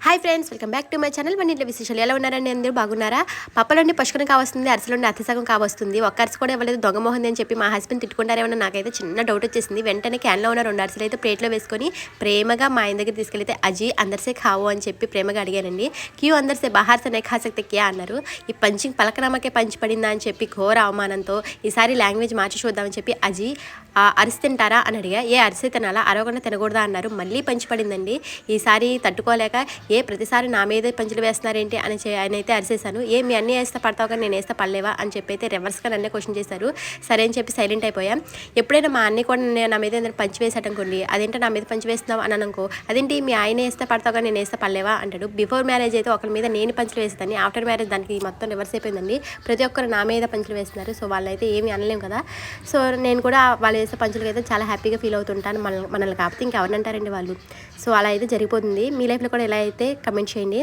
Hi friends, welcome back to my channel. మన ఇంట్లో విశేషాలు ఎలా ఉన్నారండి? అందరూ బాగున్నారా? పప్పలోని పశుకుని కావస్తుంది, అరసలోని అతిసగం కావస్తుంది. ఒక్క అరస కూడా ఇవ్వలేదు, దొంగ మొహం అని చెప్పి మా హస్బెండ్ తిట్టుకుంటారేమన్నా నాకైతే చిన్న డౌట్ వచ్చేసింది. వెంటనే క్యాన్లో ఉన్న 2 అరసలు అయితే ప్లేట్లో వేసుకొని ప్రేమగా మా ఆయన దగ్గర తీసుకెళ్తే అజీ అందరిసే కావు అని చెప్పి ప్రేమగా అడిగానండి. క్యూ అందరిసే బహార్ సే నై ఖా సక్తే క్యా అన్నారు. ఈ పంచింగ్ పలకనామకే పంచి పడిందా అని చెప్పి ఘోర అవమానంతో ఈసారి లాంగ్వేజ్ మార్చి చూద్దామని చెప్పి అజీ అరిసి తింటారా అని అడిగా. ఏ అరిసి తినాలా, అరవకుండా తినకూడదా అన్నారు. మళ్ళీ పంచి పడిందండి. ఈసారి తట్టుకోలేక ప్రతిసారి నా మీదే పంచులు వేస్తున్నారేంటి అని ఆయన అయితే అరిసేసాను. మీ అన్నీ వేస్తే పడతావు కానీ నేను వేస్తే పడలేవా అని చెప్పి అయితే రివర్స్గా నన్నే క్వశ్చన్ చేశారు. సరే అని చెప్పి సైలెంట్ అయిపోయాం. ఎప్పుడైనా మా అన్నీ కూడా నా మీద ఏదైనా పంచి వేసాటనుకోండి, అదేంటో నా మీద పంచి వేస్తున్నావు అని అనుకో, అదేంటి మీ ఆయన వేస్తే పడతావు కానీ నేను వేస్తే పడలేవా అంటాడు. బిఫోర్ మ్యారేజ్ అయితే ఒకరి మీద నేను పంచులు వేసేదాన్ని, ఆఫ్టర్ మ్యారేజ్ దానికి మొత్తం రివర్స్ అయిపోయిందండి. ప్రతి ఒక్కరు నా మీద పంచులు వేస్తున్నారు. సో వాళ్ళైతే ఏమీ అనలేము కదా. సో నేను కూడా వాళ్ళు వేసే పంచులకి అయితే చాలా హ్యాపీగా ఫీల్ అవుతుంటాను. మనల్ని కాకపోతే ఇంకెవరిని అంటారండి వాళ్ళు. సో అలా అయితే జరిగిపోతుంది. మీ లైఫ్లో కూడా ఎలా అయితే కమెంట్ చేయండి.